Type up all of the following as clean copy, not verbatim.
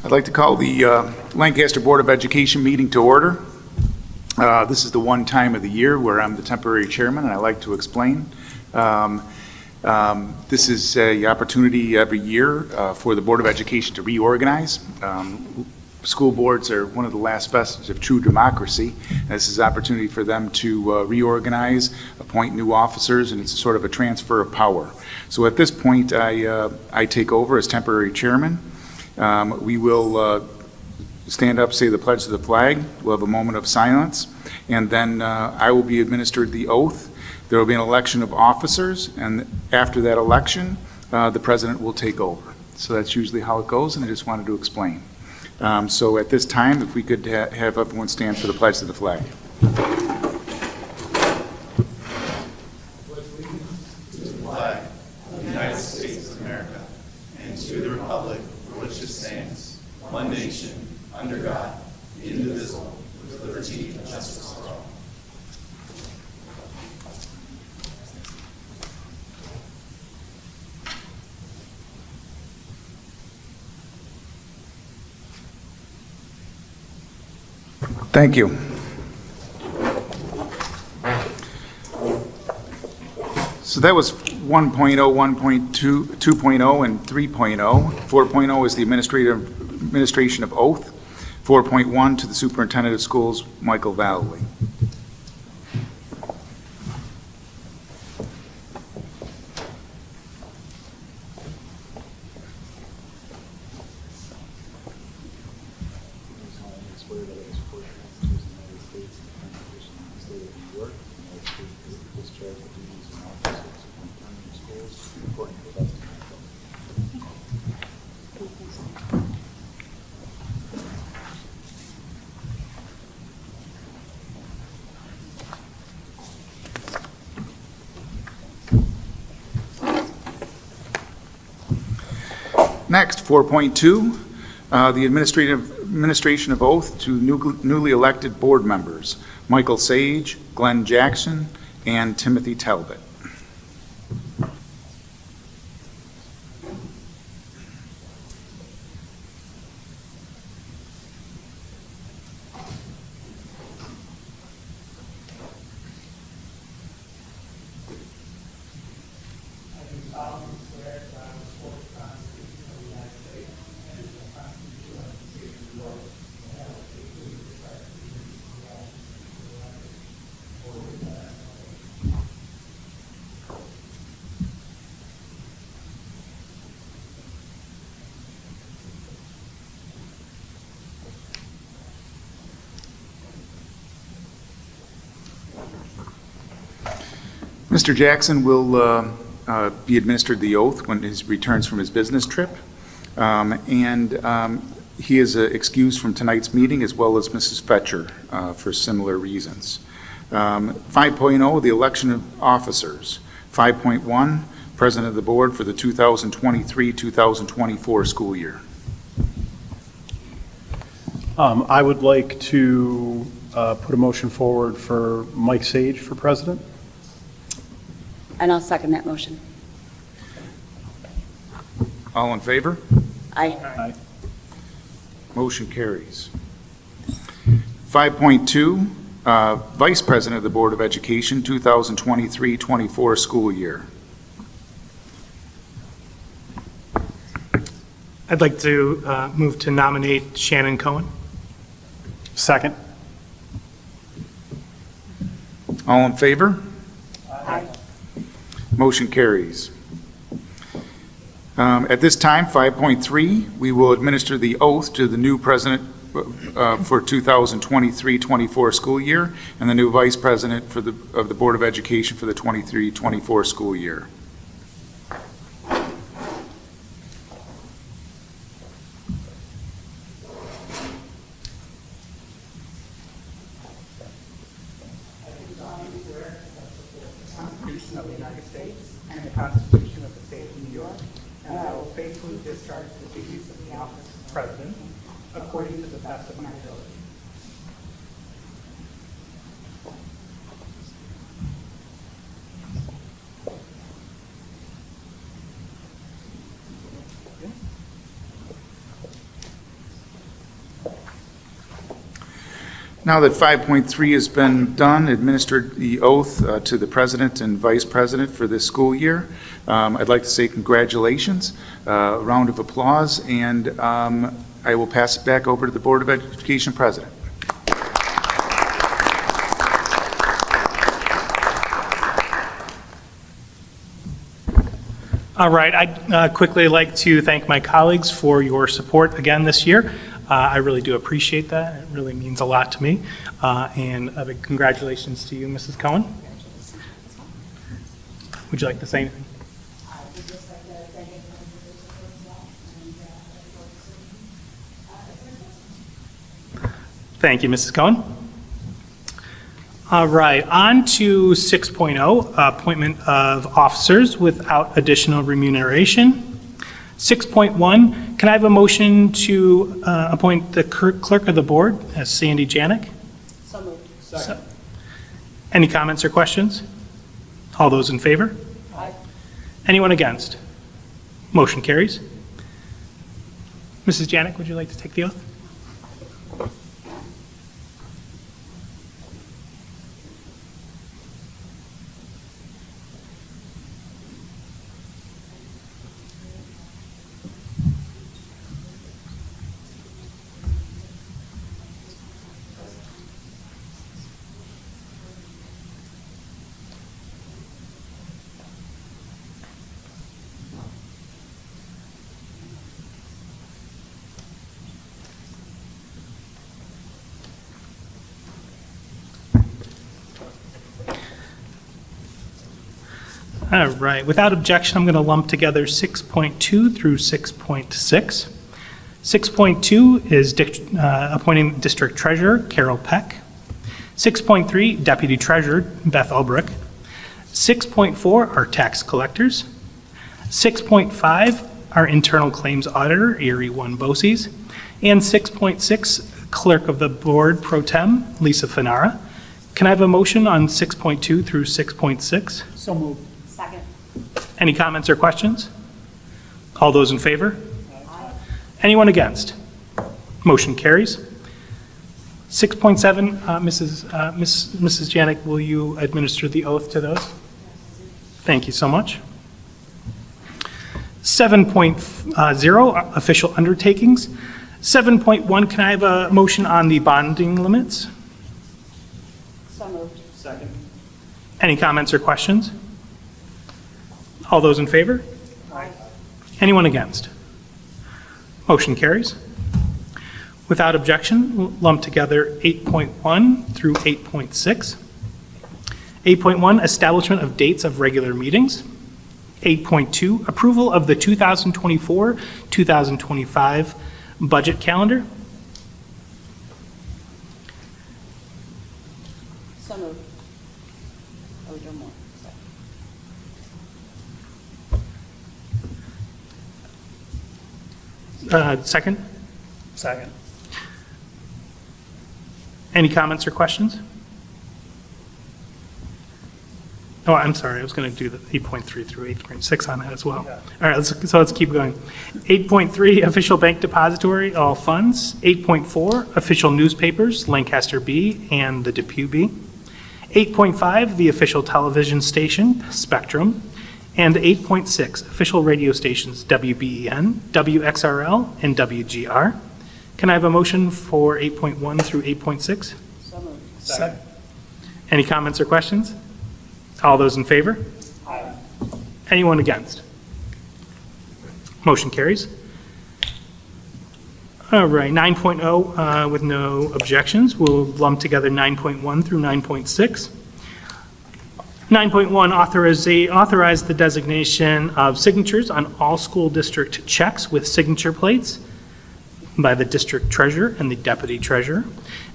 I'd like to call the Lancaster Board of Education meeting to order. This is the one time of the year where I'm the temporary chairman, and I like to explain. This is an opportunity every year for the Board of Education to reorganize. School boards are one of the last vestiges of true democracy. This is an opportunity for them to reorganize, appoint new officers, and it's sort of a transfer of power. So at this point, I take over as temporary chairman. We will stand up, say the pledge to the flag. We'll have a moment of silence, and then I will be administered the oath. There will be an election of officers, and after that election, the president will take over. So that's usually how it goes, and I just wanted to explain. So at this time, if we could have everyone stand for the pledge to the flag. United States of America, and to the republic for which it stands, one nation, under God, indivisible, with liberty and justice for all. Thank you. So that was 1.0, 1.2, 2.0, and 3.0. 4.0 is the administration of oath. 4.1 to the superintendent of schools, Michael Vallely. Next, 4.2, the administration of oath to newly elected board members, Michael Sage, Glenn Jackson, and Timothy Talbot. Mr. Jackson will be administered the oath when he returns from his business trip, and he is excused from tonight's meeting, as well as Mrs. Fetcher for similar reasons. 5.0, the election of officers. 5.1, president of the board for the 2023-2024 school year. I would like to put a motion forward for Mike Sage for president. And I'll second that motion. All in favor? Aye. Aye. Motion carries. 5.2, Vice President of the Board of Education, 2023-24 school year. I'd like to move to nominate Shannon Cohen. Second. All in favor? Aye. Motion carries. At this time, 5.3, we will administer the oath to the new president for 2023-24 school year and the new vice president of the Board of Education for the 23-24 school year. Constitution of the United States and the Constitution of the State of New York, and I will faithfully discharge the duties of the office of President according to the best of my ability. Now that 5.3 has been done, administered the oath to the president and vice president for this school year, I'd like to say congratulations, a round of applause, and I will pass it back over to the Board of Education president. All right, I'd quickly like to thank my colleagues for your support again this year. I really do appreciate that. It really means a lot to me. And a big congratulations to you, Mrs. Cohen. Would you like to say anything? Thank you, Mrs. Cohen. All right, on to 6.0, appointment of officers without additional remuneration. 6.1, can I have a motion to appoint the clerk of the board as Sandy Janik? So moved. Any comments or questions? All those in favor? Aye. Anyone against? Motion carries. Mrs. Janik, would you like to take the oath? All right, without objection, I'm going to lump together 6.2 through 6.6. 6.2 is appointing District Treasurer Carol Peck. 6.3, Deputy Treasurer Beth Ulbrich. 6.4 are tax collectors. 6.5 are Internal Claims Auditor Erie 1 Boses. And 6.6, Clerk of the Board Pro Tem Lisa Finara. Can I have a motion on 6.2 through 6.6? So moved. Second. Any comments or questions? All those in favor? Anyone against? Motion carries. 6.7, Mrs. Janik, will you administer the oath to those? Thank you so much. 7.0, official undertakings. 7.1, can I have a motion on the bonding limits? So moved. Any comments or questions? All those in favor? Aye. Anyone against? Motion carries. Without objection, we'll lump together 8.1 through 8.6. 8.1, establishment of dates of regular meetings. 8.2, approval of the 2024-2025 budget calendar. So moved. Oh, do more. Second? Second. Any comments or questions? Oh, I'm sorry, I was going to do the 8.3 through 8.6 on that as well. Yeah. All right, let's keep going. 8.3, official bank depository, all funds. 8.4, official newspapers, Lancaster Bee and the Depew Bee. 8.5, the official television station, Spectrum. And 8.6, official radio stations, WBEN, WXRL, and WGR. Can I have a motion for 8.1 through 8.6? So moved. Second. Any comments or questions? All those in favor? Aye. Anyone against? Motion carries. All right, 9.0 with no objections. We'll lump together 9.1 through 9.6. 9.1, authorize the designation of signatures on all school district checks with signature plates by the district treasurer and the deputy treasurer.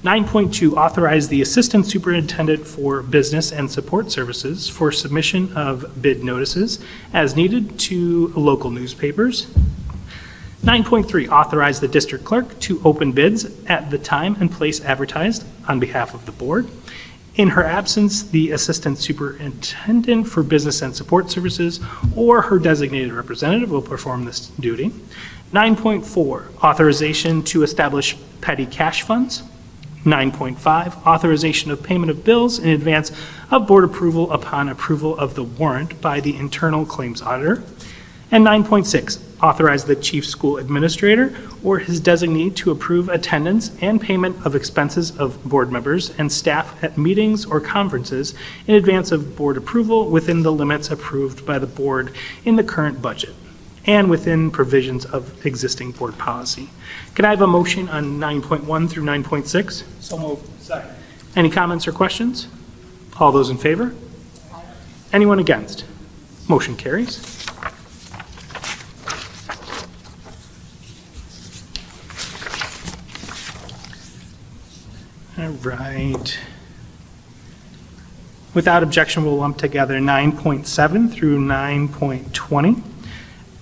9.2, authorize the assistant superintendent for business and support services for submission of bid notices as needed to local newspapers. 9.3, authorize the district clerk to open bids at the time and place advertised on behalf of the board. In her absence, the Assistant Superintendent for Business and Support Services or her designated representative will perform this duty. 9.4, authorization to establish petty cash funds. 9.5, authorization of payment of bills in advance of board approval upon approval of the warrant by the internal claims auditor. And 9.6, authorize the chief school administrator or his designee to approve attendance and payment of expenses of board members and staff at meetings or conferences in advance of board approval within the limits approved by the board in the current budget and within provisions of existing board policy. Can I have a motion on 9.1 through 9.6? So moved. Second. Any comments or questions? All those in favor? Anyone against? Motion carries. All right. Without objection, we'll lump together 9.7 through 9.20.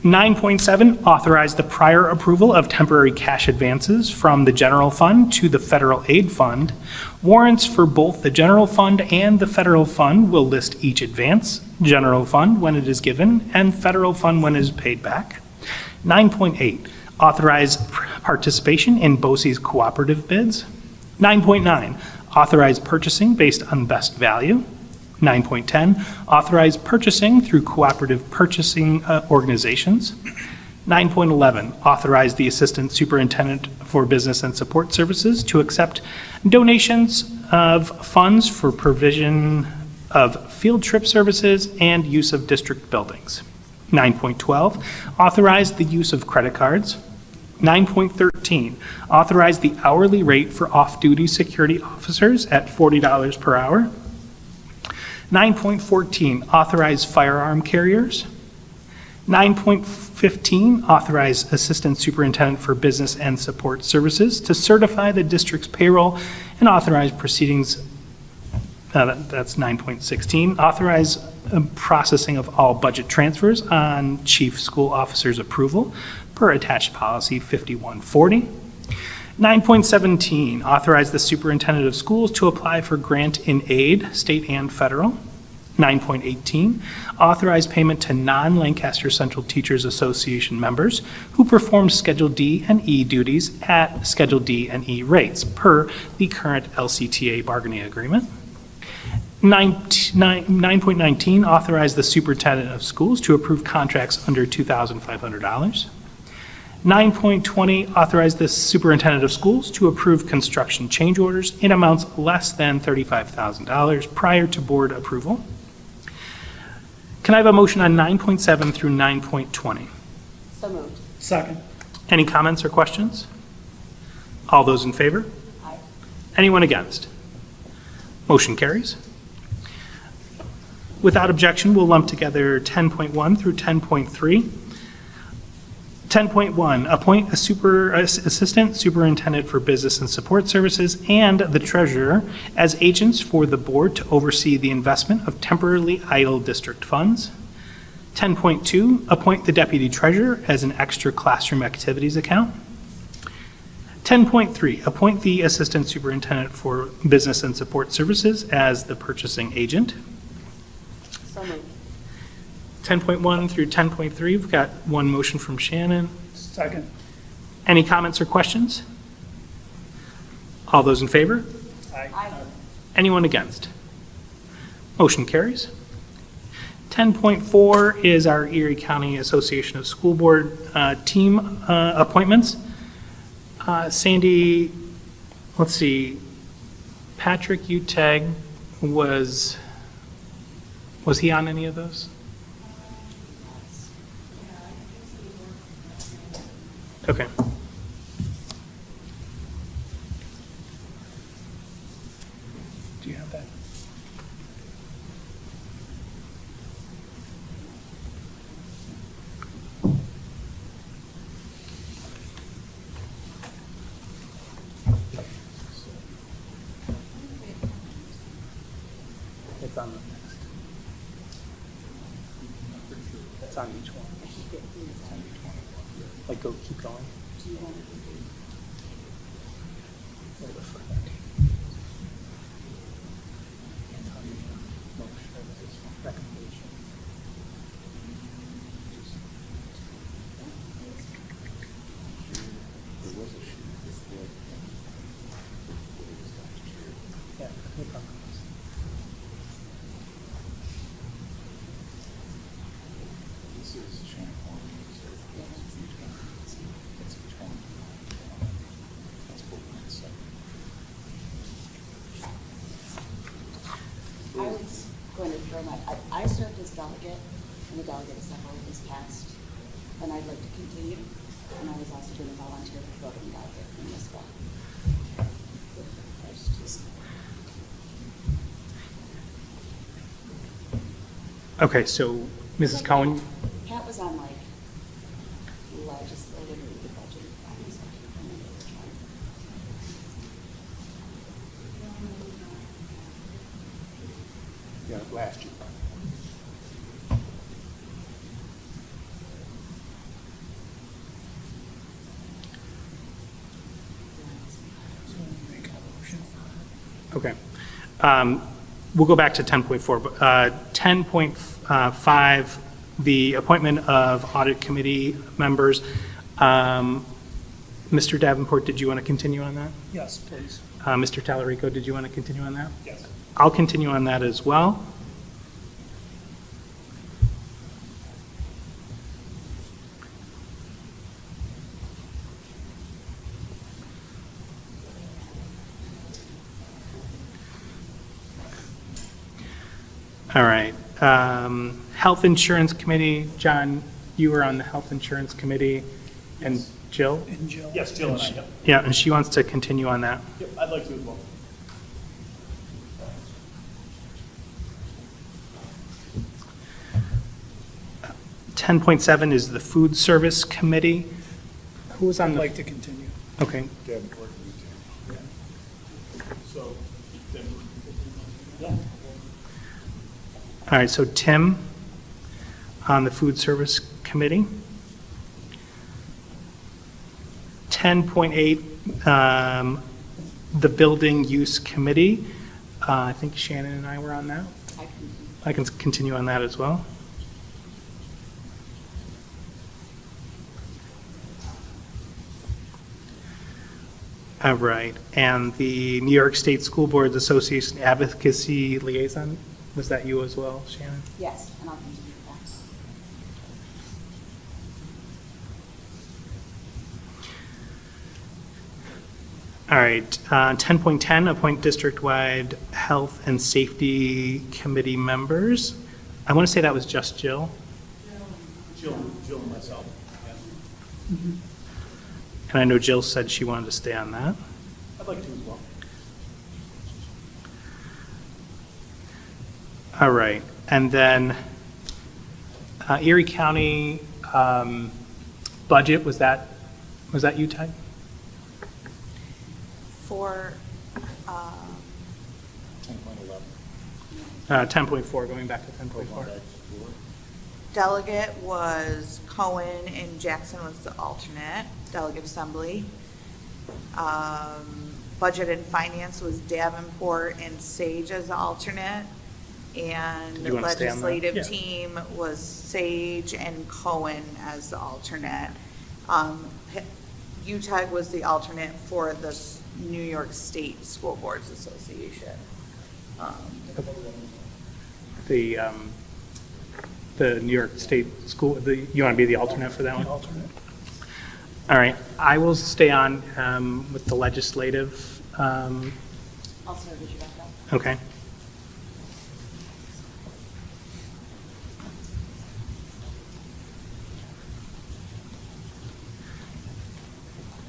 9.7, authorize the prior approval of temporary cash advances from the general fund to the federal aid fund. Warrants for both the general fund and the federal fund will list each advance, general fund when it is given, and federal fund when it is paid back. 9.8, authorize participation in BOCES cooperative bids. 9.9, authorize purchasing based on best value. 9.10, authorize purchasing through cooperative purchasing organizations. 9.11, authorize the Assistant Superintendent for Business and Support Services to accept donations of funds for provision of field trip services and use of district buildings. 9.12, authorize the use of credit cards. 9.13, authorize the hourly rate for off-duty security officers at $40 per hour. 9.14, authorize firearm carriers. 9.15, authorize Assistant Superintendent for Business and Support Services to certify the district's payroll and authorize proceedings, that's 9.16, authorize processing of all budget transfers on Chief School Officer's approval per attached policy 5140. 9.17, authorize the Superintendent of Schools to apply for grant in aid, state and federal. 9.18, authorize payment to non-Lancaster Central Teachers Association members who perform Schedule D and E duties at Schedule D and E rates per the current LCTA bargaining agreement. 9.19, authorize the Superintendent of Schools to approve contracts under $2,500. 9.20, authorize the Superintendent of Schools to approve construction change orders in amounts less than $35,000 prior to board approval. Can I have a motion on 9.7 through 9.20? So moved. Second. Any comments or questions? All those in favor? Aye. Anyone against? Motion carries. Without objection, we'll lump together 10.1 through 10.3. 10.1, appoint a Assistant Superintendent for Business and Support Services and the Treasurer as agents for the board to oversee the investment of temporarily idle district funds. 10.2, appoint the Deputy Treasurer as an extra classroom activities account. 10.3, appoint the Assistant Superintendent for Business and Support Services as the purchasing agent. So moved. 10.1 through 10.3, we've got one motion from Shannon. Second. Any comments or questions? All those in favor? Aye. Anyone against? Motion carries. 10.4 is our Erie County Association of School Board team appointments. Sandy, let's see, Patrick Uteg was he on any of those? Okay. Do you have that? It's on the next. It's on each one. Like, go, keep going. I served as delegate in the Delegate Assembly this past, and I'd like to continue. And I was also going to volunteer for voting delegate in this fall. Okay, so Mrs. Cohen, Pat was on like legislative or the budget and finance. I remember which one. Yeah, last year. okay. We'll go back to 10.4. 10.5, the appointment of audit committee members. Mr. Davenport, did you want to continue on that? Yes, please. Mr. Talarico, did you want to continue on that? Yes. I'll continue on that as well. All right. Health Insurance Committee, John, you were on the Health Insurance Committee, and Jill? And Jill? Yes, Jill and I, yep. Yeah, and she wants to continue on that. Yep, I'd like to as well. Uh, 10.7 is the Food Service Committee. Who was on I'd the? like to continue. Okay. So, then, yeah. All right, so Tim on the Food Service Committee. 10.8, the Building Use Committee. I think Shannon and I were on that. I can continue on that as well. All right, and the New York State School Boards Association Advocacy Liaison, was that you as well, Shannon? Yes, and I'll continue that. All right, 10.10, appoint district-wide health and safety committee members. I want to say that was just Jill. Jill and myself, yes. And I know Jill said she wanted to stay on that. I'd like to as well. All right, and then Erie County budget, was that you, Ty? For, 10.4, going back to 10.4. Delegate was Cohen and Jackson was the alternate, delegate assembly. Budget and finance was Davenport and Sage as the alternate. And Did you wanna stay on that? legislative Yeah. team was Sage and Cohen as the alternate. UTEG was the alternate for the New York State School Boards Association. The New York State School, you want to be the alternate for that one? Alternate. All right, I will stay on with the legislative, I'll serve as your backup. okay.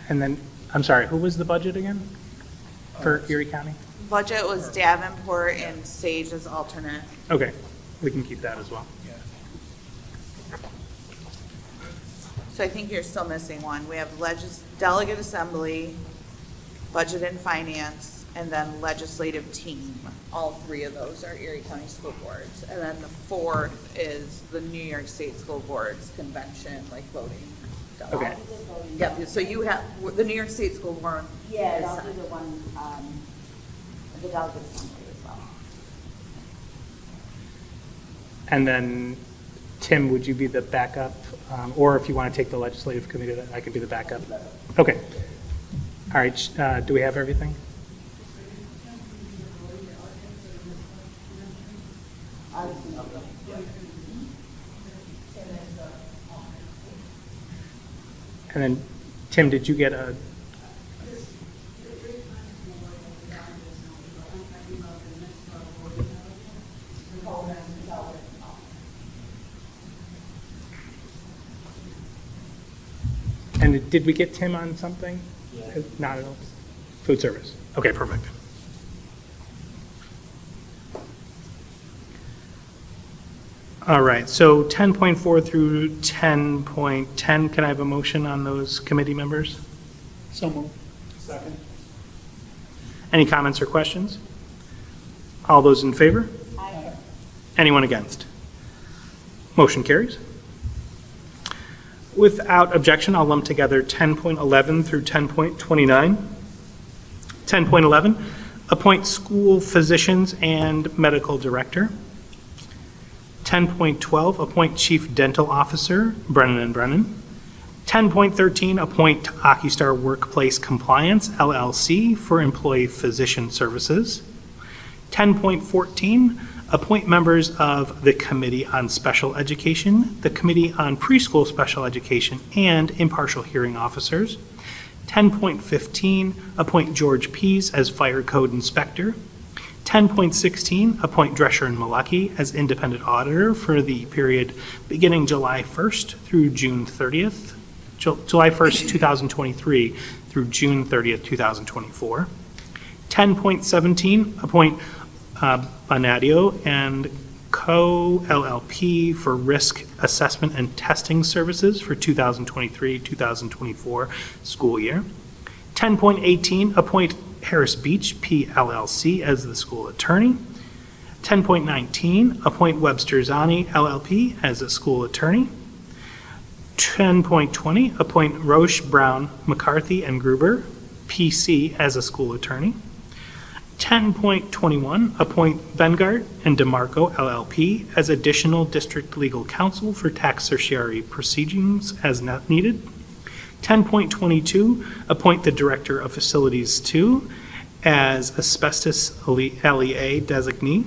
And then, I'm sorry, who was the budget again for Erie County? Budget was Davenport and Sage as alternate. Okay, we can keep that as well. Yeah. So I think you're still missing one. We have delegate assembly, budget and finance, and then legislative team. All three of those are Erie County School Boards. And then the fourth is the New York State School Boards Convention, like voting. Okay. Yep, so you have, the New York State School Board. Yeah, is- I'll do the one, the delegate assembly as well. And then, Tim, would you be the backup? Or if you want to take the legislative committee, then I can be the backup? Okay. All right, do we have everything? And then, Tim, did you get a? And did we get Tim on something? Not at all? Food service. Okay, perfect. All right, so 10.4 through 10.10, can I have a motion on those committee members? So moved. Second. Any comments or questions? All those in favor? Aye. Anyone against? Motion carries. Without objection, I'll lump together 10.11 through 10.29. 10.11, appoint school physicians and medical director. 10.12, appoint chief dental officer, Brennan and Brennan. 10.13, appoint OcuStar Workplace Compliance, LLC, for employee physician services. 10.14, appoint members of the Committee on Special Education, the Committee on Preschool Special Education, and impartial hearing officers. 10.15, appoint George Pease as Fire Code Inspector. 10.16, appoint Drescher and Malecki as independent auditor for the period beginning July 1st through June 30th, July 1st, 2023 through June 30th, 2024. 10.17, appoint Bonadio and Co. LLP for risk assessment and testing services for 2023-2024 school year. 10.18, appoint Harris Beach P. LLC as the school attorney. 10.19, appoint Webster Zani LLP as a school attorney. 10.20, appoint Roche, Brown, McCarthy, and Gruber, PC, as a school attorney. 10.21, appoint Bengart and DeMarco LLP as additional district legal counsel for tax certiorari proceedings as not needed. 10.22, appoint the Director of Facilities 2 as asbestos LEA designee.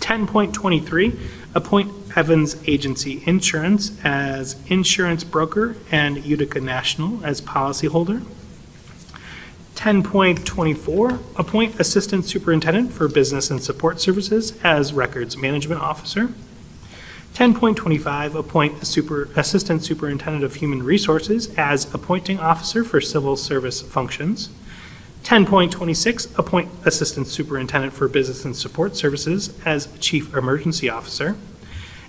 10.23, appoint Evans Agency Insurance as insurance broker and Utica National as policyholder. 10.24, appoint Assistant Superintendent for Business and Support Services as Records Management Officer. 10.25, appoint Assistant Superintendent of Human Resources as appointing officer for civil service functions. 10.26, appoint Assistant Superintendent for Business and Support Services as Chief Emergency Officer.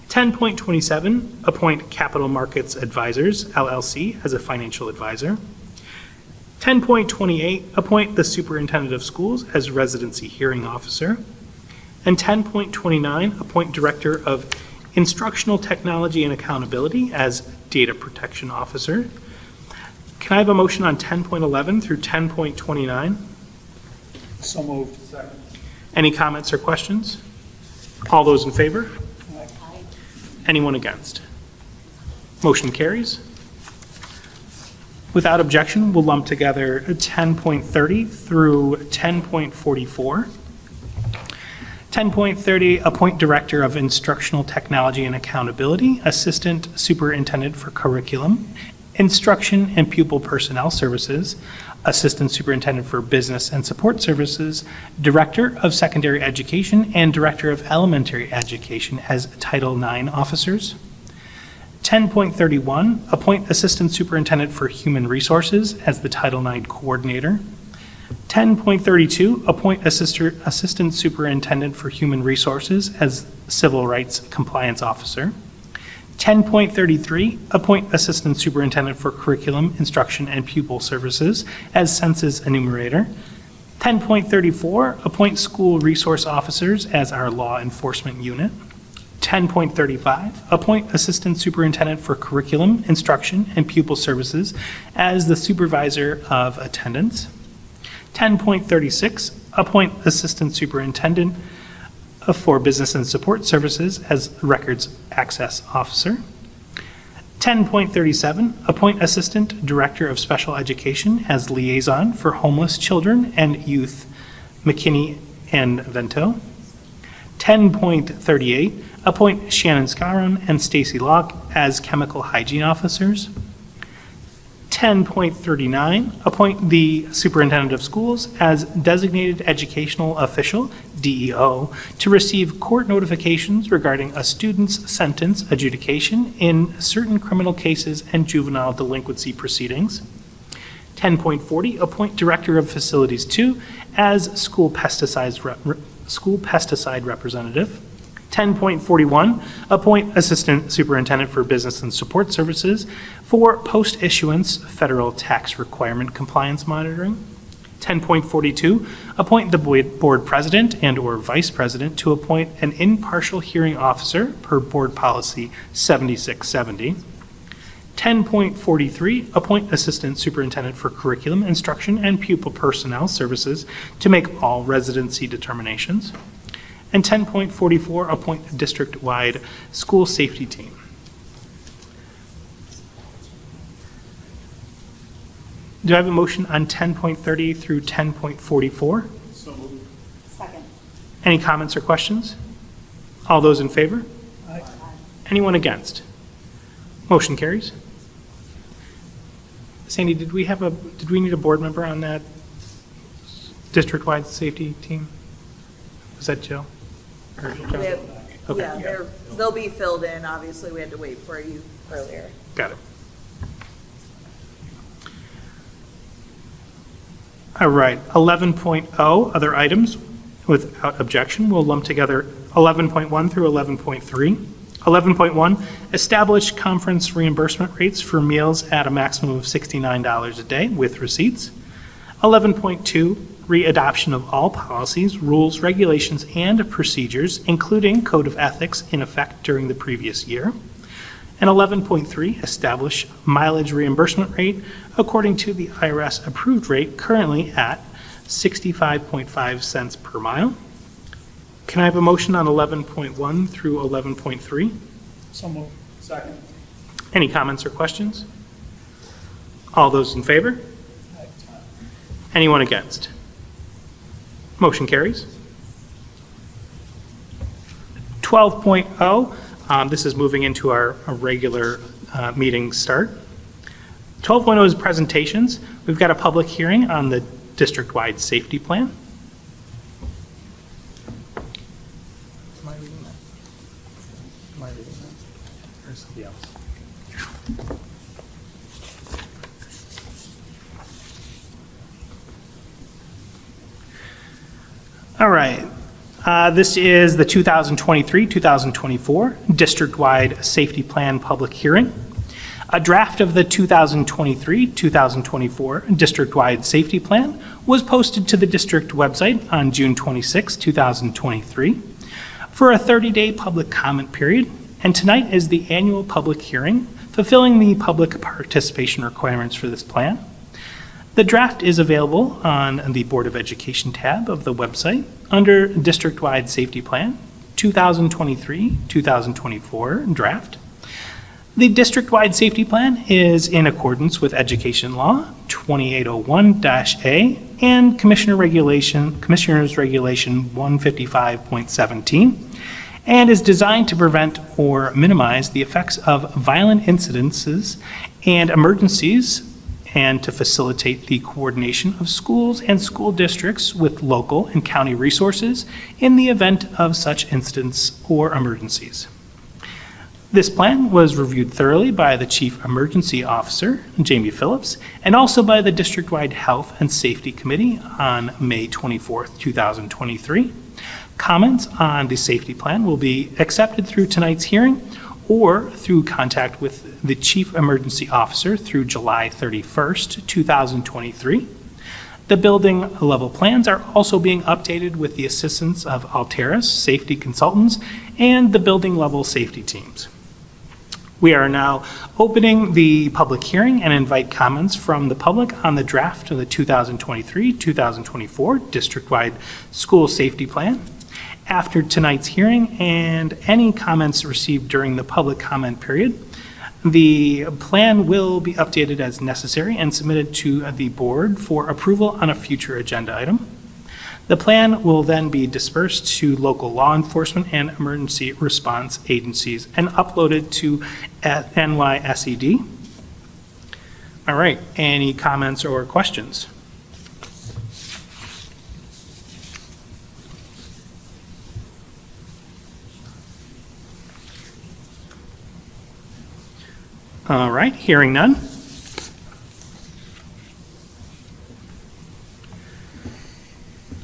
10.27, appoint Capital Markets Advisors, LLC, as a financial advisor. 10.28, appoint the Superintendent of Schools as Residency Hearing Officer. And 10.29, appoint Director of Instructional Technology and Accountability as Data Protection Officer. Can I have a motion on 10.11 through 10.29? So moved. Second. Any comments or questions? All those in favor? Aye. Anyone against? Motion carries. Without objection, we'll lump together 10.30 through 10.44. 10.30, appoint Director of Instructional Technology and Accountability, Assistant Superintendent for Curriculum, Instruction and Pupil Personnel Services, Assistant Superintendent for Business and Support Services, Director of Secondary Education, and Director of Elementary Education as Title IX officers. 10.31, appoint Assistant Superintendent for Human Resources as the Title IX Coordinator. 10.32, appoint Assistant Superintendent for Human Resources as Civil Rights Compliance Officer. 10.33, appoint Assistant Superintendent for Curriculum, Instruction, and Pupil Services as Census Enumerator. 10.34, appoint School Resource Officers as our Law Enforcement Unit. 10.35, appoint Assistant Superintendent for Curriculum, Instruction, and Pupil Services as the Supervisor of Attendance. 10.36, appoint Assistant Superintendent for Business and Support Services as Records Access Officer. 10.37, appoint Assistant Director of Special Education as Liaison for Homeless Children and Youth, McKinney and Vento. 10.38, appoint Shannon Scaron and Stacy Locke as Chemical Hygiene Officers. 10.39, appoint the superintendent of schools as designated educational official, DEO, to receive court notifications regarding a student's sentence adjudication in certain criminal cases and juvenile delinquency proceedings. 10.40, appoint Director of Facilities 2 as school pesticide representative. 10.41, appoint Assistant Superintendent for Business and Support Services for post-issuance federal tax requirement compliance monitoring. 10.42, appoint the board president and/or vice president to appoint an impartial hearing officer per Board Policy 7670. 10.43, appoint Assistant Superintendent for Curriculum Instruction and Pupil Personnel Services to make all residency determinations. And 10.44, appoint a district-wide school safety team. Do I have a motion on 10.30 through 10.44? Second. Any comments or questions? All those in favor? Aye. Anyone against? Motion carries. Sandy, did we need a board member on that district-wide safety team? Was that Jill? Or Joe? We have- Okay. Yeah, they'll be filled in, obviously, we had to wait for you earlier. Got it. All right, 11.0, other items. Without objection, we'll lump together 11.1 through 11.3. 11.1, establish conference reimbursement rates for meals at a maximum of $69 a day with receipts. 11.2, readoption of all policies, rules, regulations, and procedures, including code of ethics in effect during the previous year. And 11.3, establish mileage reimbursement rate according to the IRS approved rate currently at 65.5 cents per mile. Can I have a motion on 11.1 through 11.3? So moved. Second. Any comments or questions? All those in favor? Anyone against? Motion carries. 12.0, this is moving into our regular meeting start. 12.0 is presentations. We've got a public hearing on the district-wide safety plan. Am I reading that? Am I reading that? Or somebody else? All right. This is the 2023-2024 district-wide safety plan public hearing. A draft of the 2023-2024 district-wide safety plan was posted to the district website on June 26, 2023, for a 30-day public comment period, and tonight is the annual public hearing fulfilling the public participation requirements for this plan. The draft is available on the Board of Education tab of the website under District-Wide Safety Plan 2023-2024 draft. The district-wide safety plan is in accordance with Education Law 2801-A and Commissioner's Regulation 155.17, and is designed to prevent or minimize the effects of violent incidences and emergencies, and to facilitate the coordination of schools and school districts with local and county resources in the event of such incidents or emergencies. This plan was reviewed thoroughly by the Chief Emergency Officer, Jamie Phillips, and also by the District-Wide Health and Safety Committee on May 24, 2023. Comments on the safety plan will be accepted through tonight's hearing or through contact with the Chief Emergency Officer through July 31st, 2023. The building level plans are also being updated with the assistance of Alteris safety consultants and the building level safety teams. We are now opening the public hearing and invite comments from the public on the draft of the 2023-2024 district-wide school safety plan. After tonight's hearing and any comments received during the public comment period, the plan will be updated as necessary and submitted to the board for approval on a future agenda item. The plan will then be dispersed to local law enforcement and emergency response agencies and uploaded to NYSED. All right, any comments or questions? All right, hearing none.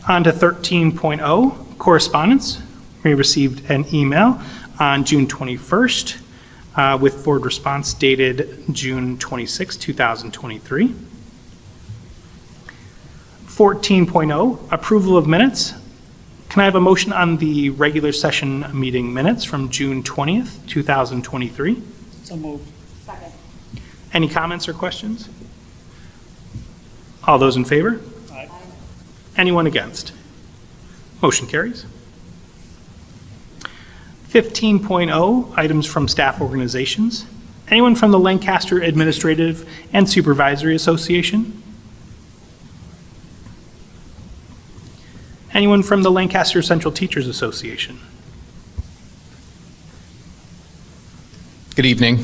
On to 13.0, correspondence. We received an email on June 21st with board response dated June 26, 2023. 14.0, approval of minutes. Can I have a motion on the regular session meeting minutes from June 20th, 2023? So moved. Second. Any comments or questions? All those in favor? Aye. Anyone against? Motion carries. 15.0, items from staff organizations. Anyone from the Lancaster Administrative and Supervisory Association? Anyone from the Lancaster Central Teachers Association? Good evening.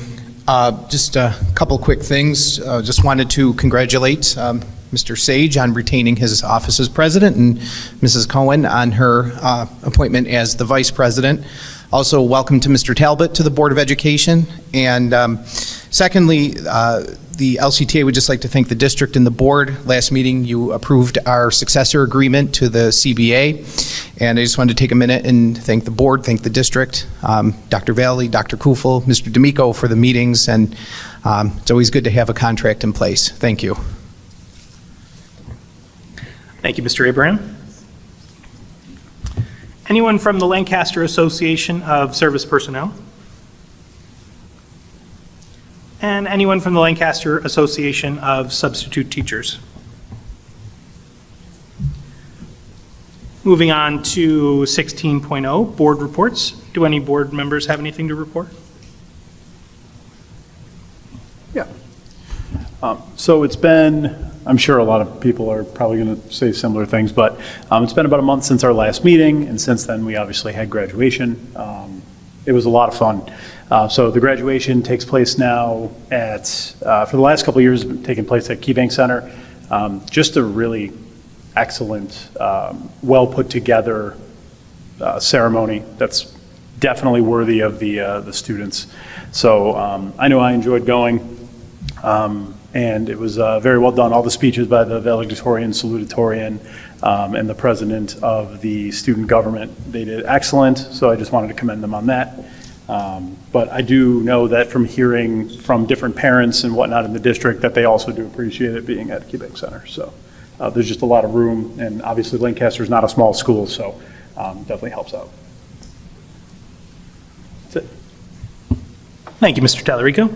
Just a couple quick things. Just wanted to congratulate Mr. Sage on retaining his office as president and Mrs. Cohen on her appointment as the vice president. Also, welcome to Mr. Talbot to the Board of Education. And secondly, the LCTA would just like to thank the district and the board. Last meeting, you approved our successor agreement to the CBA. And I just wanted to take a minute and thank the board, thank the district, Dr. Valley, Dr. Kufel, Mr. D'Amico for the meetings. And it's always good to have a contract in place. Thank you. Thank you, Mr. Abraham. Anyone from the Lancaster Association of Service Personnel? And anyone from the Lancaster Association of Substitute Teachers? Moving on to 16.0, board reports. Do any board members have anything to report? Yeah. So it's been, I'm sure a lot of people are probably going to say similar things, but it's been about a month since our last meeting, and since then we obviously had graduation. It was a lot of fun. So the graduation takes place now at, for the last couple of years, it's been taking place at KeyBank Center. Just a really excellent, well put together ceremony that's definitely worthy of the students. So I know I enjoyed going. And it was very well done. All the speeches by the valedictorian, salutatorian, and the president of the student government, they did excellent. So I just wanted to commend them on that. But I do know that from hearing from different parents and whatnot in the district that they also do appreciate it being at KeyBank Center. So there's just a lot of room, and obviously Lancaster is not a small school, so definitely helps out. That's it. Thank you, Mr. Tallarico.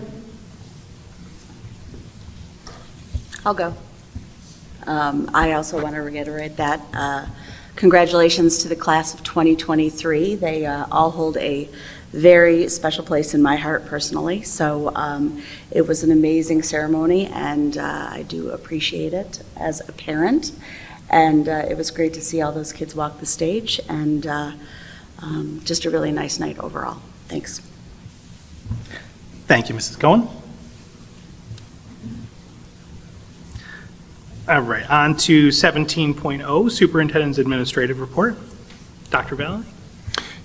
I'll go. I also want to reiterate that. Congratulations to the class of 2023. They all hold a very special place in my heart personally. So it was an amazing ceremony, and I do appreciate it as a parent. And it was great to see all those kids walk the stage, and just a really nice night overall. Thanks. Thank you, Mrs. Cohen. All right, on to 17.0, Superintendent's Administrative Report. Dr. Valley?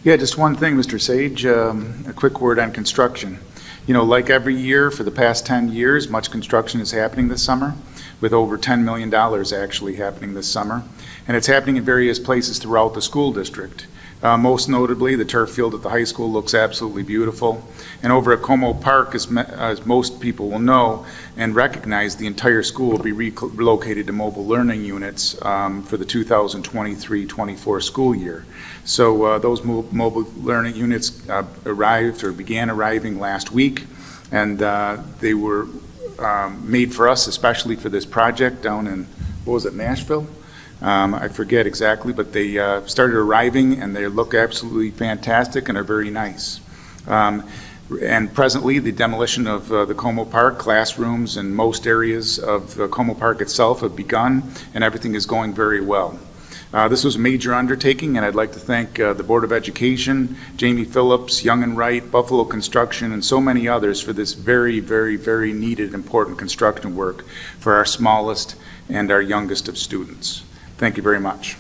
Yeah, just one thing, Mr. Sage, a quick word on construction. You know, like every year for the past 10 years, much construction is happening this summer, with over $10 million actually happening this summer. And it's happening in various places throughout the school district. Most notably, the turf field at the high school looks absolutely beautiful. And over at Como Park, as most people will know and recognize, the entire school will be relocated to mobile learning units for the 2023-24 school year. So those mobile learning units arrived or began arriving last week, and they were made for us, especially for this project down in, what was it, Nashville? I forget exactly, but they started arriving, and they look absolutely fantastic and are very nice. And presently, the demolition of the Como Park classrooms and most areas of the Como Park itself have begun, and everything is going very well. This was a major undertaking, and I'd like to thank the Board of Education, Jamie Phillips, Young and Wright, Buffalo Construction, and so many others for this very, very, very needed, important construction work for our smallest and our youngest of students. Thank you very much.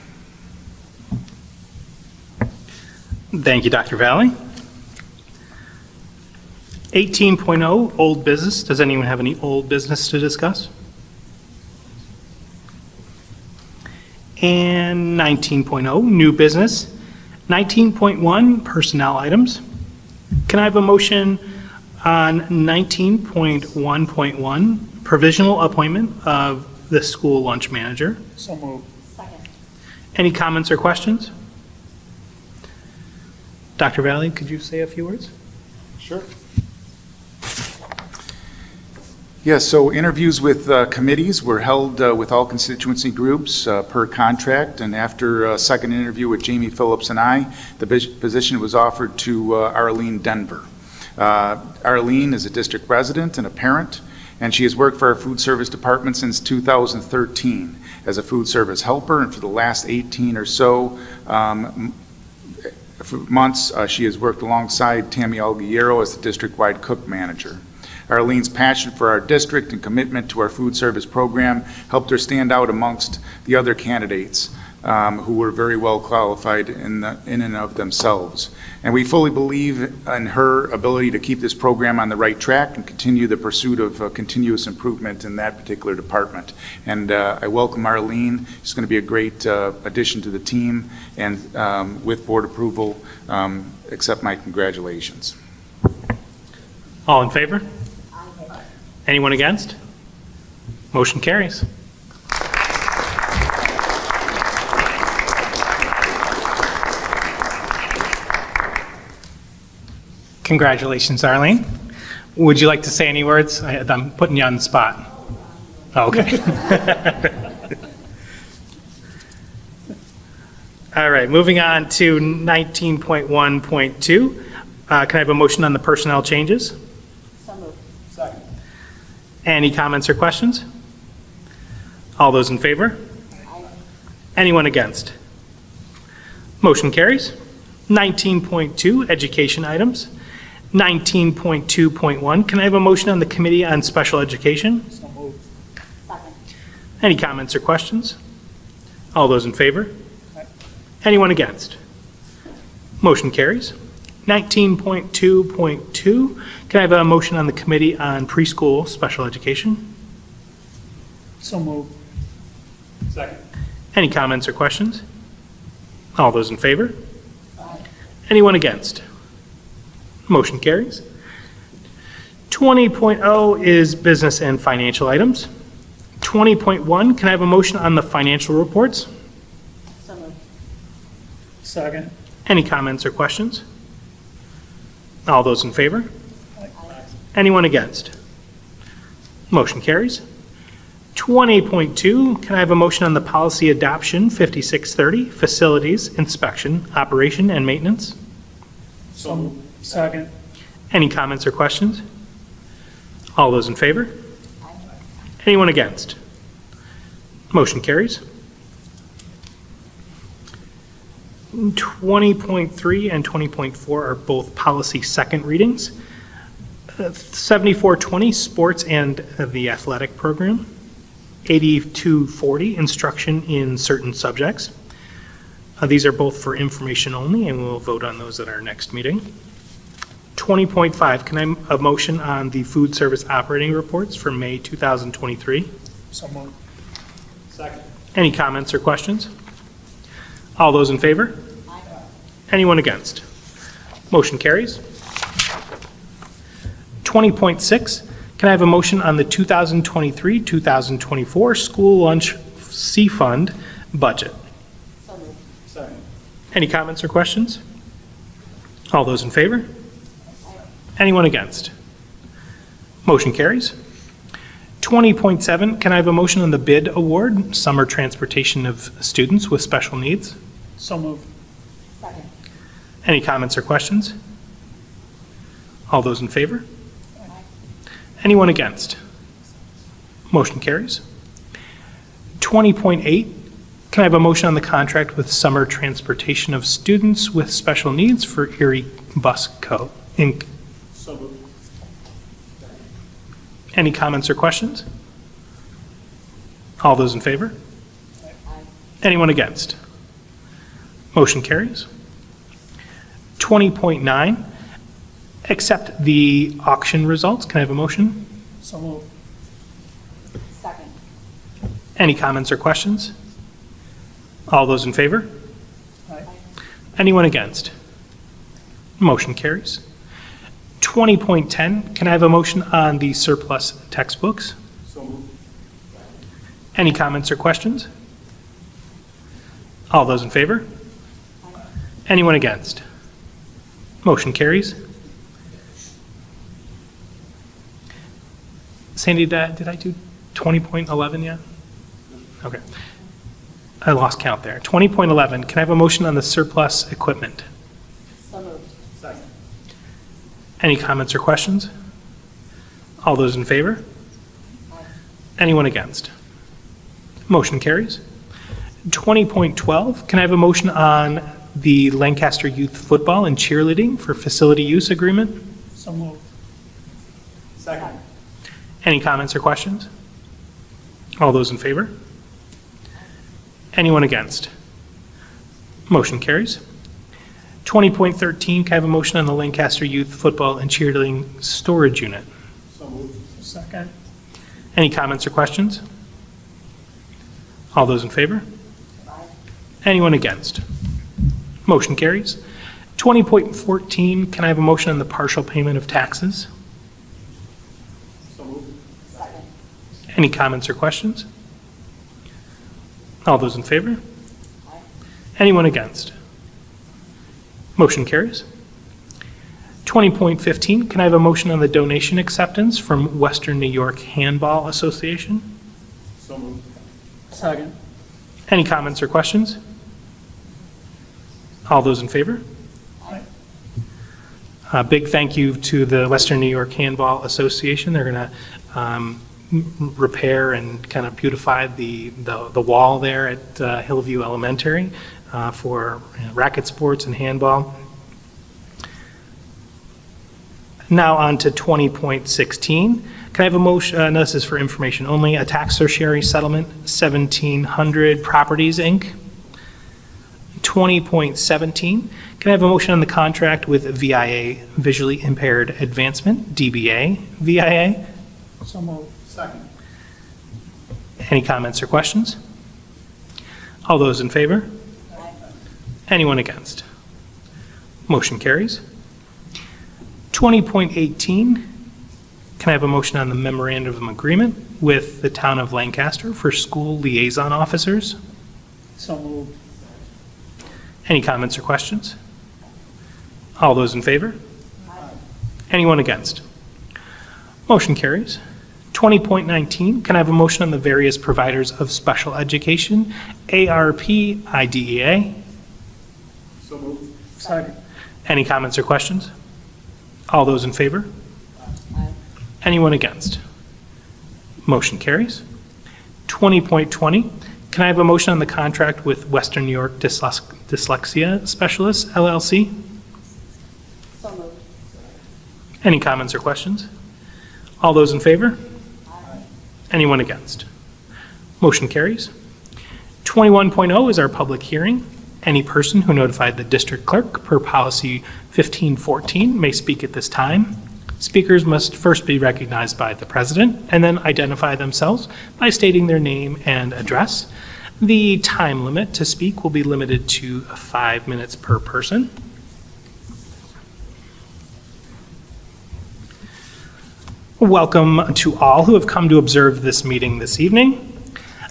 Thank you, Dr. Valley. 18.0, old business. Does anyone have any old business to discuss? And 19.0, new business. 19.1, personnel items. Can I have a motion on 19.1.1, provisional appointment of the school lunch manager? So moved. Any comments or questions? Dr. Valley, could you say a few words? Sure. Yes, so interviews with committees were held with all constituency groups per contract, and after a second interview with Jamie Phillips and I, the position was offered to Arlene Denver. Arlene is a district resident and a parent, and she has worked for our food service department since 2013 as a food service helper, and for the last 18 or so months, she has worked alongside Tammy Alguero as the district-wide cook manager. Arlene's passion for our district and commitment to our food service program helped her stand out amongst the other candidates who were very well qualified in and of themselves. And we fully believe in her ability to keep this program on the right track and continue the pursuit of continuous improvement in that particular department. And I welcome Arlene. She's going to be a great addition to the team, and with board approval, accept my congratulations. All in favor? Anyone against? Motion carries. Congratulations, Arlene. Would you like to say any words? I'm putting you on the spot. Oh, okay. All right, moving on to 19.1.2. Can I have a motion on the personnel changes? Second. Any comments or questions? All those in favor? Anyone against? Motion carries. 19.2, education items. 19.2.1, can I have a motion on the Committee on Special Education? So moved. Any comments or questions? All those in favor? Anyone against? Motion carries. 19.2.2, can I have a motion on the Committee on Preschool Special Education? So moved. Second. Any comments or questions? All those in favor? Anyone against? Motion carries. 20.0 is business and financial items. 20.1, can I have a motion on the financial reports? Second. Any comments or questions? All those in favor? Anyone against? Motion carries. 20.2, can I have a motion on the policy adoption 5630, facilities, inspection, operation, and maintenance? So moved. Second. Any comments or questions? All those in favor? Anyone against? Motion carries. 20.3 and 20.4 are both policy second readings. 7420, sports and the athletic program. 8240, instruction in certain subjects. These are both for information only, and we'll vote on those at our next meeting. 20.5, can I have a motion on the food service operating reports for May 2023? So moved. Second. Any comments or questions? All those in favor? Anyone against? Motion carries. 20.6, can I have a motion on the 2023-2024 school lunch C-Fund budget? Second. Any comments or questions? All those in favor? Anyone against? Motion carries. 20.7, can I have a motion on the bid award, summer transportation of students with special needs? So moved. Any comments or questions? All those in favor? Anyone against? Motion carries. 20.8, Can I have a motion on the contract with Summer Transportation of Students with Special Needs for Erie Bus Co., Inc.? Any comments or questions? All those in favor? Anyone against? Motion carries. 20.9, accept the auction results. Can I have a motion? So moved. Second. Any comments or questions? All those in favor? Aye. Anyone against? Motion carries. 20.10, can I have a motion on the surplus textbooks? So moved. Any comments or questions? All those in favor? Anyone against? Motion carries. Sandy, did I do 20.11 yet? Okay. I lost count there. 20.11, can I have a motion on the surplus equipment? So moved. Second. Any comments or questions? All those in favor? Anyone against? Motion carries. 20.12, can I have a motion on the Lancaster Youth Football and Cheerleading for Facility Use Agreement? So moved. Second. Any comments or questions? All those in favor? Anyone against? Motion carries. 20.13, can I have a motion on the Lancaster Youth Football and Cheerleading Storage Unit? So moved. Second. Any comments or questions? All those in favor? Anyone against? Motion carries. 20.14, can I have a motion on the partial payment of taxes? So moved. Any comments or questions? All those in favor? Anyone against? Motion carries. 20.15, can I have a motion on the donation acceptance from Western New York Handball Association? So moved. Second. Any comments or questions? All those in favor? Aye. A big thank you to the Western New York Handball Association. They're going to repair and kind of beautify the wall there at Hillview Elementary for racket sports and handball. Now on to 20.16. Can I have a motion, no, this is for information only, a tax tertiary settlement, 1700 Properties, Inc. 20.17, can I have a motion on the contract with VIA, Visually Impaired Advancement, DBA, VIA? So moved. Second. Any comments or questions? All those in favor? Anyone against? Motion carries. 20.18, can I have a motion on the memorandum of agreement with the town of Lancaster for school liaison officers? So moved. Any comments or questions? All those in favor? Anyone against? Motion carries. 20.19, can I have a motion on the various providers of special education, ARP, IDEA? So moved. Second. Any comments or questions? All those in favor? Anyone against? Motion carries. 20.20, can I have a motion on the contract with Western New York Dyslexia Specialists, LLC? So moved. Any comments or questions? All those in favor? Anyone against? Motion carries. 21.0 is our public hearing. Any person who notified the district clerk per policy 1514 may speak at this time. Speakers must first be recognized by the president and then identify themselves by stating their name and address. The time limit to speak will be limited to 5 minutes per person. Welcome to all who have come to observe this meeting this evening.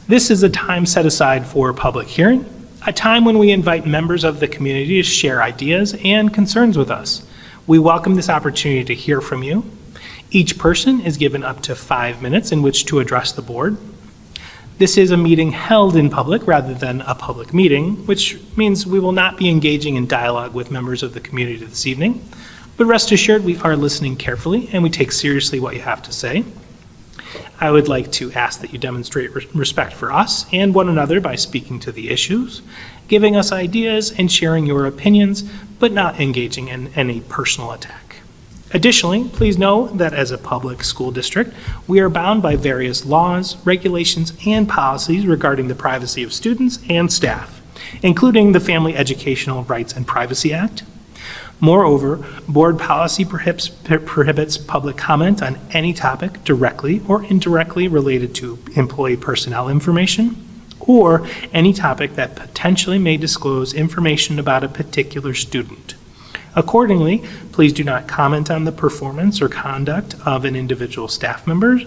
This is a time set aside for public hearing, a time when we invite members of the community to share ideas and concerns with us. We welcome this opportunity to hear from you. Each person is given up to 5 minutes in which to address the board. This is a meeting held in public rather than a public meeting, which means we will not be engaging in dialogue with members of the community this evening. But rest assured, we are listening carefully and we take seriously what you have to say. I would like to ask that you demonstrate respect for us and one another by speaking to the issues, giving us ideas, and sharing your opinions, but not engaging in any personal attack. Additionally, please know that as a public school district, we are bound by various laws, regulations, and policies regarding the privacy of students and staff, including the Family Educational Rights and Privacy Act. Moreover, board policy prohibits public comment on any topic directly or indirectly related to employee personnel information, or any topic that potentially may disclose information about a particular student. Accordingly, please do not comment on the performance or conduct of an individual staff member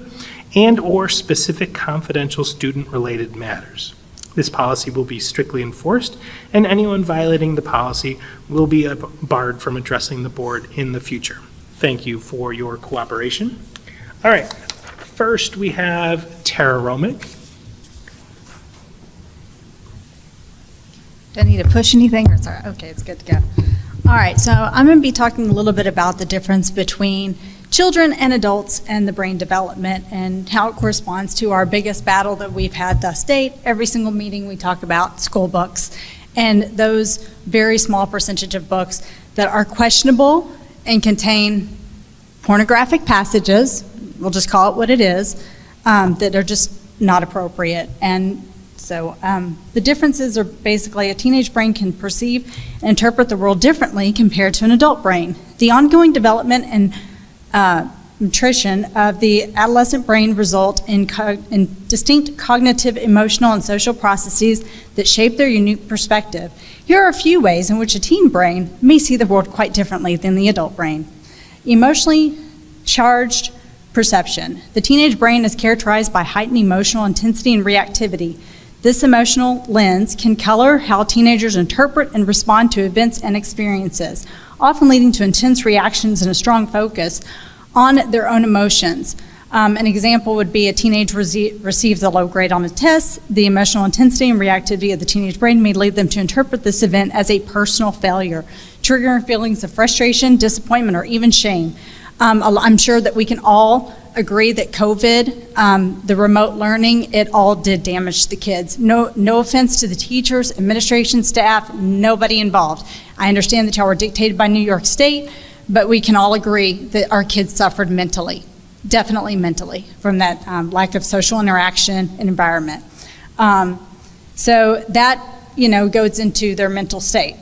and/or specific confidential student-related matters. This policy will be strictly enforced, and anyone violating the policy will be barred from addressing the board in the future. Thank you for your cooperation. All right, first we have Tara Romick. Do I need to push anything, or sorry? Okay, it's good to go. All right, so I'm going to be talking a little bit about the difference between children and adults and the brain development and how it corresponds to our biggest battle that we've had thus date. Every single meeting we talk about school books and those very small percentage of books that are questionable and contain pornographic passages, we'll just call it what it is, that are just not appropriate. And so the differences are basically a teenage brain can perceive and interpret the world differently compared to an adult brain. The ongoing development and nutrition of the adolescent brain result in distinct cognitive, emotional, and social processes that shape their unique perspective. Here are a few ways in which a teen brain may see the world quite differently than the adult brain. Emotionally charged perception. The teenage brain is characterized by heightened emotional intensity and reactivity. This emotional lens can color how teenagers interpret and respond to events and experiences, often leading to intense reactions and a strong focus on their own emotions. An example would be a teenager receives a low grade on a test. The emotional intensity and reactivity of the teenage brain may lead them to interpret this event as a personal failure, triggering feelings of frustration, disappointment, or even shame. I'm sure that we can all agree that COVID, the remote learning, it all did damage the kids. No offense to the teachers, administration staff, nobody involved. I understand that y'all were dictated by New York State, but we can all agree that our kids suffered mentally, definitely mentally, from that lack of social interaction and environment. So that, goes into their mental state.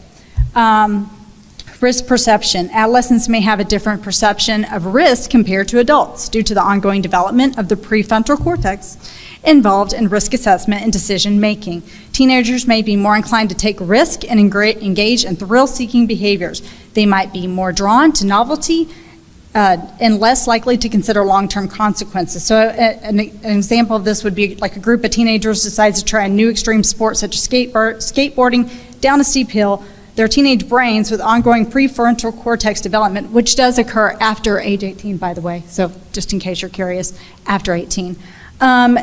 Risk perception. Adolescents may have a different perception of risk compared to adults due to the ongoing development of the prefrontal cortex involved in risk assessment and decision making. Teenagers may be more inclined to take risk and engage in thrill-seeking behaviors. They might be more drawn to novelty and less likely to consider long-term consequences. So an example of this would be like a group of teenagers decides to try a new extreme sport such as skateboarding down a steep hill. Their teenage brains with ongoing prefrontal cortex development, which does occur after age 18, by the way, so just in case you're curious, after 18,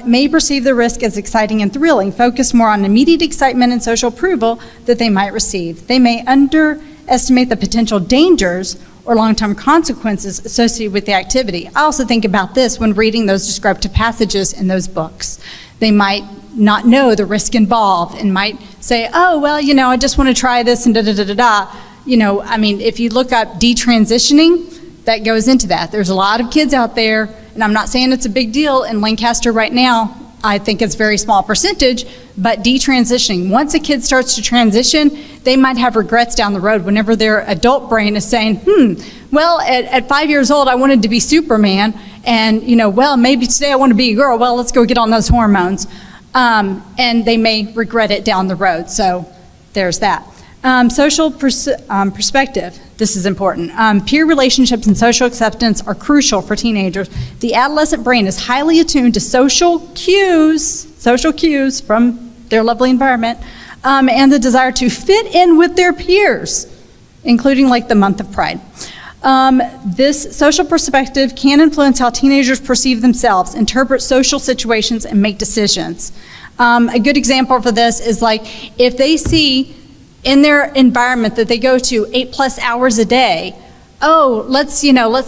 may perceive the risk as exciting and thrilling, focus more on immediate excitement and social approval that they might receive. They may underestimate the potential dangers or long-term consequences associated with the activity. I also think about this when reading those descriptive passages in those books. They might not know the risk involved and might say, oh, well, I just want to try this and da-da-da-da-da. If you look up detransitioning, that goes into that. There's a lot of kids out there, and I'm not saying it's a big deal in Lancaster right now. I think it's a very small percentage, but detransitioning, once a kid starts to transition, they might have regrets down the road whenever their adult brain is saying, well, at 5 years old, I wanted to be Superman, and, well, maybe today I want to be a girl. Well, let's go get on those hormones. And they may regret it down the road. So there's that. Social perspective. This is important. Peer relationships and social acceptance are crucial for teenagers. The adolescent brain is highly attuned to social cues from their lovely environment, and the desire to fit in with their peers, including like the month of Pride. This social perspective can influence how teenagers perceive themselves, interpret social situations, and make decisions. A good example for this is like if they see in their environment that they go to 8+ hours a day, oh, let's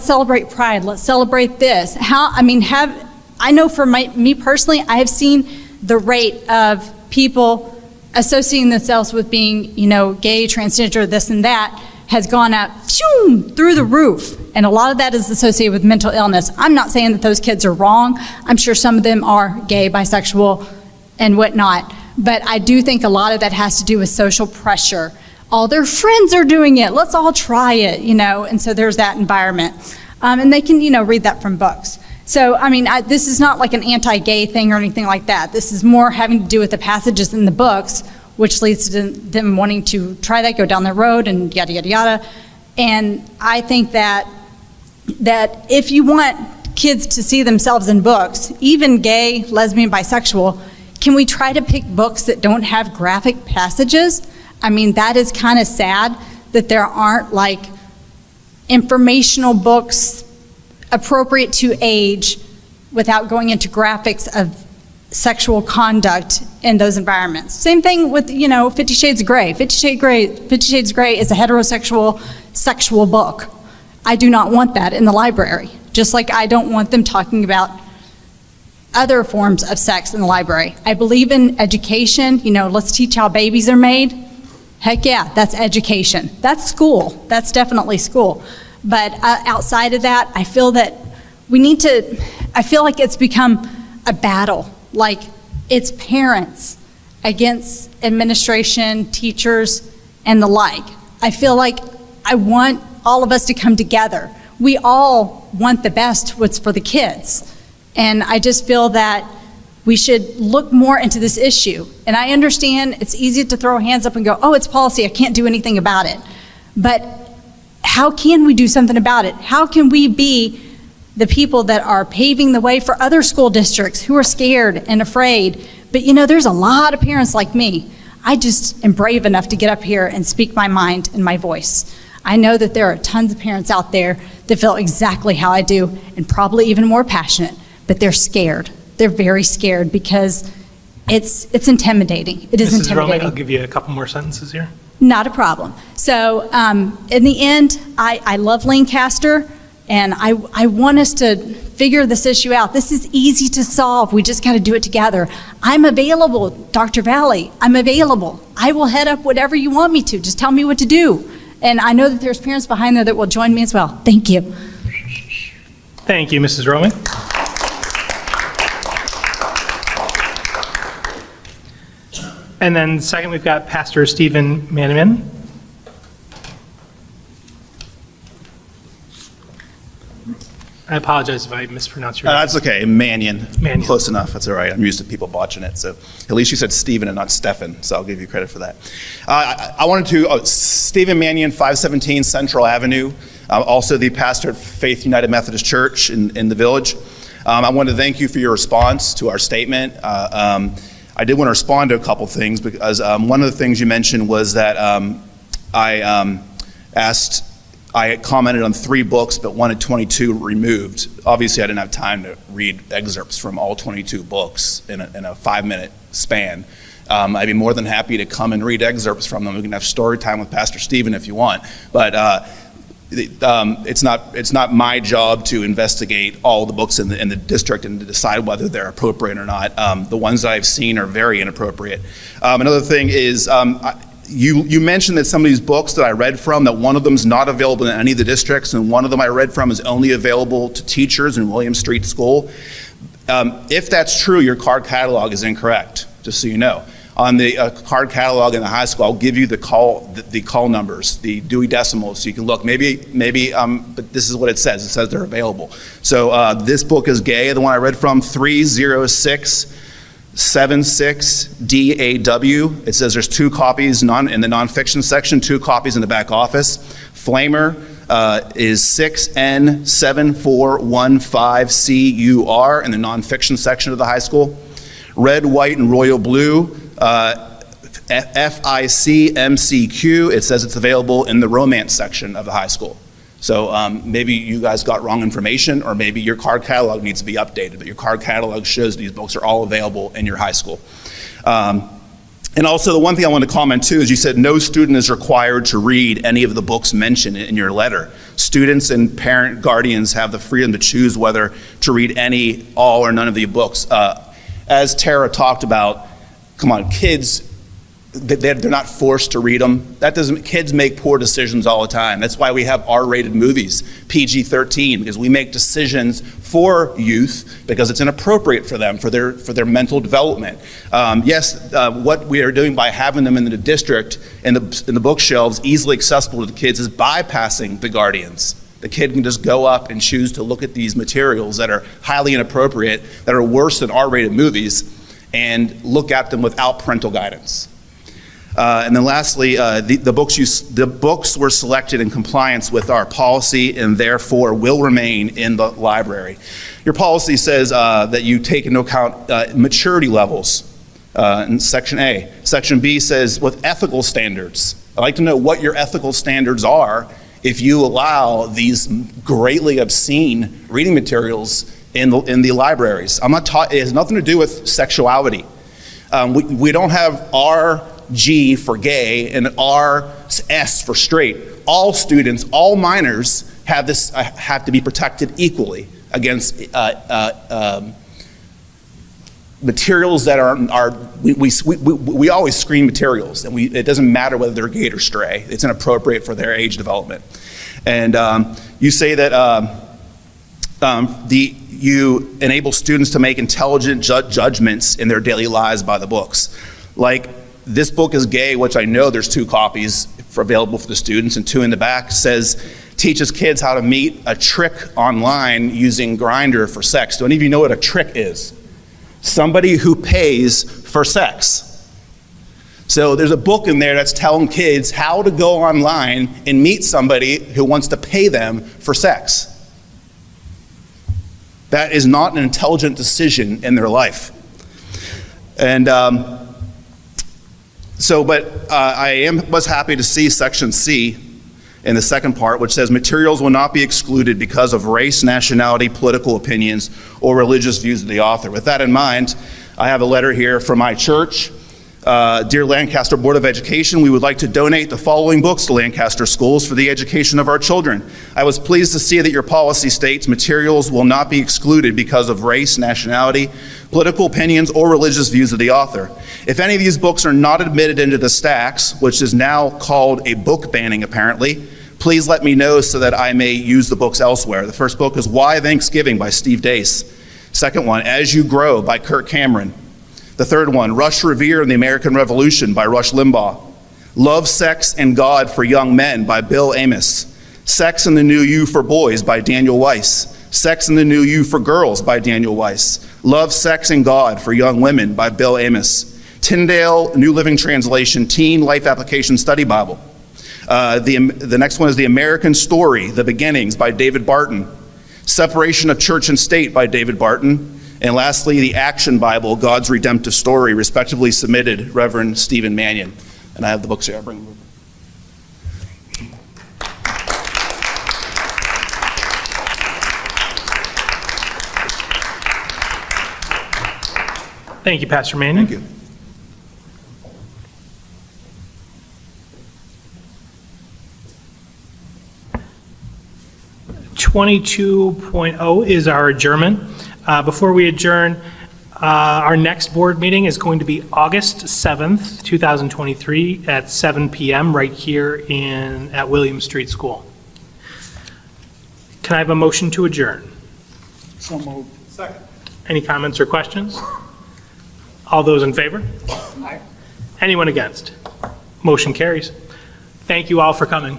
celebrate Pride, let's celebrate this. I I know for me personally, I have seen the rate of people associating themselves with being, gay, transgender, this and that, has gone up through the roof. And a lot of that is associated with mental illness. I'm not saying that those kids are wrong. I'm sure some of them are gay, bisexual, and whatnot. But I do think a lot of that has to do with social pressure. All their friends are doing it. Let's all try it, and so there's that environment. And they can, read that from books. So, this is not like an anti-gay thing or anything like that. This is more having to do with the passages in the books, which leads to them wanting to try that, go down the road, and yada, yada, yada. And I think that if you want kids to see themselves in books, even gay, lesbian, bisexual, can we try to pick books that don't have graphic passages? That is kind of sad that there aren't like informational books appropriate to age without going into graphics of sexual conduct in those environments. Same thing with, 50 Shades of Grey. 50 Shades of Grey is a heterosexual sexual book. I do not want that in the library, just like I don't want them talking about other forms of sex in the library. I believe in education. Let's teach how babies are made. Heck yeah, that's education. That's school. That's definitely school. But outside of that, I feel that I feel like it's become a battle. Like it's parents against administration, teachers, and the like. I feel like I want all of us to come together. We all want the best what's for the kids. And I just feel that we should look more into this issue. And I understand it's easy to throw hands up and go, oh, it's policy, I can't do anything about it. But how can we do something about it? How can we be the people that are paving the way for other school districts who are scared and afraid? But there's a lot of parents like me. I just am brave enough to get up here and speak my mind and my voice. I know that there are tons of parents out there that feel exactly how I do and probably even more passionate, but they're scared. They're very scared because it's intimidating. It is Mrs. intimidating. Roman, I'll give you a couple more sentences here. Not a problem. So in the end, I love Lancaster, and I want us to figure this issue out. This is easy to solve. We just got to do it together. I'm available, Dr. Valley. I'm available. I will head up whatever you want me to. Just tell me what to do. And I know that there's parents behind there that will join me as well. Thank you. Thank you, Mrs. Roman. And then second, we've got Pastor Stephen Maniman. I apologize if I mispronounced your name. That's okay, Mannion. Mannion. Close enough, that's all right. I'm used to people botching it, so at least you said Stephen and not Stefan, so I'll give you credit for that. I wanted to, Stephen Mannion, 517 Central Avenue, also the pastor at Faith United Methodist Church in the village. I want to thank you for your response to our statement. I did want to respond to a couple things because one of the things you mentioned was that I commented on 3 books but wanted 22 removed. Obviously, I didn't have time to read excerpts from all 22 books in a 5-minute span. I'd be more than happy to come and read excerpts from them. We can have story time with Pastor Stephen if you want. But it's not my job to investigate all the books in the district and to decide whether they're appropriate or not. The ones that I've seen are very inappropriate. Another thing is, you mentioned that some of these books that I read from, that one of them is not available in any of the districts, and one of them I read from is only available to teachers in William Street School. If that's true, your card catalog is incorrect, just so you know. On the card catalog in the high school, I'll give you the call numbers, the Dewey Decimals, so you can look. Maybe, but this is what it says. It says they're available. So this book is gay, the one I read from, 30676DAW. It says there's 2 copies in the nonfiction section, 2 copies in the back office. Flamer is 6N7415CUR in the nonfiction section of the high school. Red, white, and royal blue, FICMCQ, it says it's available in the romance section of the high school. So maybe you guys got wrong information, or maybe your card catalog needs to be updated, but your card catalog shows these books are all available in your high school. And also, the one thing I want to comment too is you said no student is required to read any of the books mentioned in your letter. Students and parent guardians have the freedom to choose whether to read any, all, or none of the books. As Tara talked about, come on, kids, they're not forced to read them. Kids make poor decisions all the time. That's why we have R-rated movies, PG-13, because we make decisions for youth because it's inappropriate for them, for their mental development. What we are doing by having them in the district, in the bookshelves, easily accessible to the kids, is bypassing the guardians. The kid can just go up and choose to look at these materials that are highly inappropriate, that are worse than R-rated movies, and look at them without parental guidance. And then lastly, the books were selected in compliance with our policy and therefore will remain in the library. Your policy says that you take into account maturity levels in Section A. Section B says with ethical standards. I'd like to know what your ethical standards are if you allow these greatly obscene reading materials in the libraries. It has nothing to do with sexuality. We don't have RG for gay and RS for straight. All students, all minors have to be protected equally against materials that we always screen materials, and it doesn't matter whether they're gay or stray. It's inappropriate for their age development. And you say that you enable students to make intelligent judgments in their daily lives by the books. Like, this book is gay, which I know there's 2 copies available for the students, and 2 in the back teaches kids how to meet a trick online using Grindr for sex. Do any of you know what a trick is? Somebody who pays for sex. So there's a book in there that's telling kids how to go online and meet somebody who wants to pay them for sex. That is not an intelligent decision in their life. And I was happy to see Section C in the second part, which says materials will not be excluded because of race, nationality, political opinions, or religious views of the author. With that in mind, I have a letter here from my church. Dear Lancaster Board of Education, we would like to donate the following books to Lancaster schools for the education of our children. I was pleased to see that your policy states materials will not be excluded because of race, nationality, political opinions, or religious views of the author. If any of these books are not admitted into the stacks, which is now called a book banning apparently, please let me know so that I may use the books elsewhere. The first book is Why Thanksgiving by Steve Deace. Second one, As You Grow by Kirk Cameron. The third one, Rush Revere and the American Revolution by Rush Limbaugh. Love, Sex, and God for Young Men by Bill Amos. Sex and the New You for Boys by Daniel Weiss. Sex and the New You for Girls by Daniel Weiss. Love, Sex, and God for Young Women by Bill Amos. Tyndale New Living Translation Teen Life Application Study Bible. The next one is The American Story, The Beginnings by David Barton. Separation of Church and State by David Barton. And lastly, the Action Bible, God's Redemptive Story, respectively submitted Reverend Stephen Mannion. And I have the books here. I'll bring them over. Thank you, Pastor Mannion. Thank you. .0 is our adjournment. Before we adjourn, our next board meeting is going to be August 7th, 2023 at 7 p.m. right here at William Street School. Can I have a motion to adjourn? So moved. Second. Any comments or questions? All those in favor? Aye. Anyone against? Motion carries. Thank you all for coming.